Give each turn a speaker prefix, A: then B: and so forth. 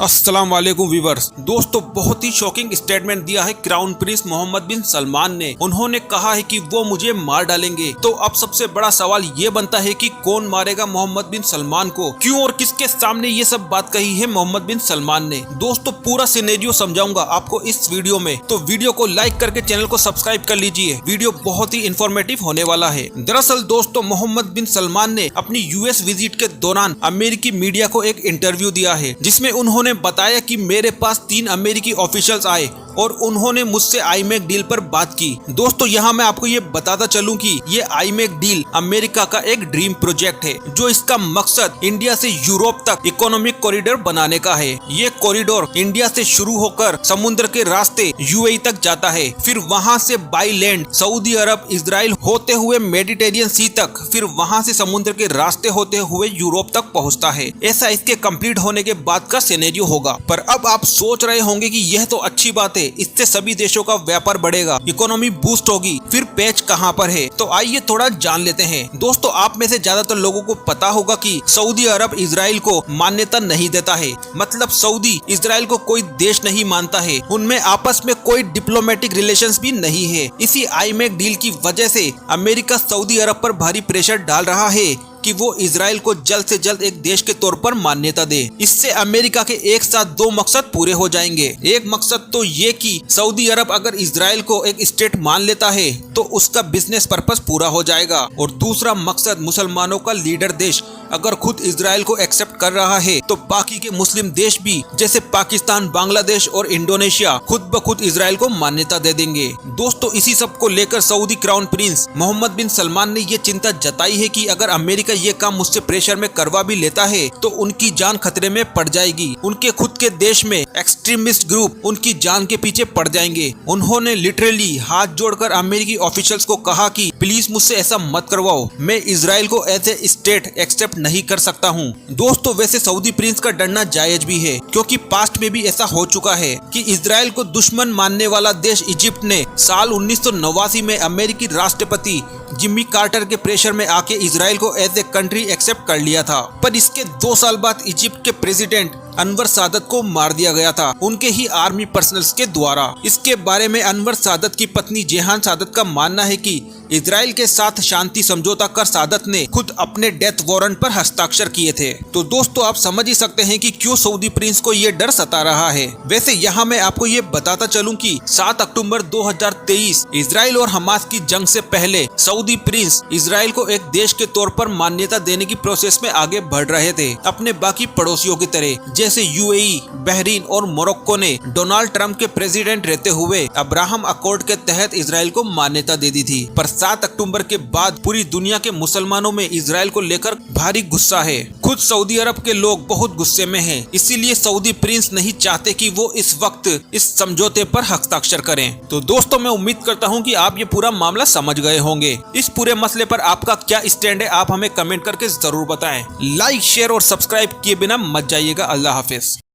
A: अस्सलाम वालेकुम व्यूअर्स। दोस्तों, बहुत ही शॉकिंग स्टेटमेंट दिया है क्राउन प्रिंस मोहम्मद बिन सलमान ने। उन्होंने कहा है कि वो मुझे मार डालेंगे। तो अब सबसे बड़ा सवाल ये बनता है कि कौन मारेगा मोहम्मद बिन सलमान को, क्यों और किसके सामने ये सब बात कही है मोहम्मद बिन सलमान ने। दोस्तों, पूरा सिनेरियो समझाऊंगा आपको इस वीडियो में, तो वीडियो को लाइक करके चैनल को सब्सक्राइब कर लीजिए। वीडियो बहुत ही इंफॉर्मेटिव होने वाला है। दरअसल दोस्तों, मोहम्मद बिन सलमान ने अपनी यूएस विजिट के दौरान अमेरिकी मीडिया को एक इंटरव्यू दिया है, जिसमें उन्होंने बताया कि मेरे पास 3 अमेरिकी ऑफिशियल्स आए और उन्होंने मुझसे आईमेक डील पर बात की। दोस्तों, यहाँ मैं आपको ये बताता चलूं कि ये आईमेक डील अमेरिका का एक ड्रीम प्रोजेक्ट है, जो इसका मकसद इंडिया से यूरोप तक इकोनॉमिक कॉरिडोर बनाने का है। ये कॉरिडोर इंडिया से शुरू होकर समुद्र के रास्ते यूएई तक जाता है, फिर वहाँ से by land Saudi Arab, Israel होते हुए मेडिटेरियन सी तक, फिर वहाँ से समुद्र के रास्ते होते हुए यूरोप तक पहुँचता है। ऐसा इसके कंप्लीट होने के बाद का सिनेरियो होगा। पर अब आप सोच रहे होंगे कि यह तो अच्छी बात है, इससे सभी देशों का व्यापार बढ़ेगा, इकोनॉमी बूस्ट होगी, फिर पैच कहाँ पर है? तो आइए थोड़ा जान लेते हैं। दोस्तों, आप में से ज्यादातर लोगों को पता होगा कि सऊदी अरब इजराइल को मान्यता नहीं देता है। मतलब सऊदी इजराइल को कोई देश नहीं मानता है, उनमें आपस में कोई डिप्लोमेटिक रिलेशंस भी नहीं है। इसी आईमेक डील की वजह से अमेरिका सऊदी अरब पर भारी प्रेशर डाल रहा है कि वो इजराइल को जल्द से जल्द एक देश के तौर पर मान्यता दे। इससे अमेरिका के एक साथ 2 मकसद पूरे हो जाएंगे। एक मकसद तो ये कि सऊदी अरब अगर इजराइल को एक स्टेट मान लेता है तो उसका बिजनेस पर्पस पूरा हो जाएगा, और दूसरा मकसद मुसलमानों का लीडर देश अगर खुद इजराइल को एक्सेप्ट कर रहा है तो बाकी के मुस्लिम देश भी, जैसे पाकिस्तान, बांग्लादेश और इंडोनेशिया, खुद ब खुद इजराइल को मान्यता दे देंगे। दोस्तों, इसी सब को लेकर सऊदी क्राउन प्रिंस मोहम्मद बिन सलमान ने ये चिंता जताई है कि अगर अमेरिका ये काम मुझसे प्रेशर में करवा भी लेता है तो उनकी जान खतरे में पड़ जाएगी। उनके खुद के देश में एक्सट्रीमिस्ट ग्रुप उनकी जान के पीछे पड़ जाएंगे। उन्होंने लिटरली हाथ जोड़कर अमेरिकी ऑफिशियल्स को कहा कि प्लीज मुझसे ऐसा मत करवाओ, मैं इजराइल को एज ए स्टेट एक्सेप्ट नहीं कर सकता हूँ। दोस्तों, वैसे सऊदी प्रिंस का डरना जायज भी है, क्योंकि पास्ट में भी ऐसा हो चुका है कि इजराइल को दुश्मन मानने वाला देश इजिप्ट ने साल 1989 में अमेरिकी राष्ट्रपति जिम्मी कार्टर के प्रेशर में आके इजराइल को एज ए कंट्री एक्सेप्ट कर लिया था। पर इसके 2 साल बाद इजिप्ट के प्रेसिडेंट अनवर सादत को मार दिया गया था, उनके ही आर्मी पर्सनल्स के द्वारा। इसके बारे में अनवर सादत की पत्नी जेहान सादत का मानना है कि इजराइल के साथ शांति समझौता कर सादत ने खुद अपने डेथ वारंट पर हस्ताक्षर किए थे। तो दोस्तों, आप समझ ही सकते हैं कि क्यों सऊदी प्रिंस को ये डर सता रहा है। वैसे यहाँ मैं आपको ये बताता चलूं कि 7 अक्टूबर 2023 इजराइल और हमास की जंग से पहले सऊदी प्रिंस इजराइल को एक देश के तौर पर मान्यता देने की प्रोसेस में आगे बढ़ रहे थे, अपने बाकी पड़ोसियों की तरह, जैसे यूएई, बहरीन और मोरक्को ने डोनाल्ड ट्रंप के प्रेसिडेंट रहते हुए अब्राहम अकॉर्ड के तहत इजराइल को मान्यता दे दी थी। पर 7 अक्टूबर के बाद पूरी दुनिया के मुसलमानों में इजराइल को लेकर भारी गुस्सा है। खुद सऊदी अरब के लोग बहुत गुस्से में हैं। इसीलिए सऊदी प्रिंस नहीं चाहते कि वो इस वक्त इस समझौते पर हस्ताक्षर करें। तो दोस्तों, मैं उम्मीद करता हूँ कि आप ये पूरा मामला समझ गए होंगे। इस पूरे मसले पर आपका क्या स्टैंड है, आप हमें कमेंट करके जरूर बताएं। लाइक, शेयर और सब्सक्राइब किए बिना मत जाइएगा। अल्लाह हाफिज।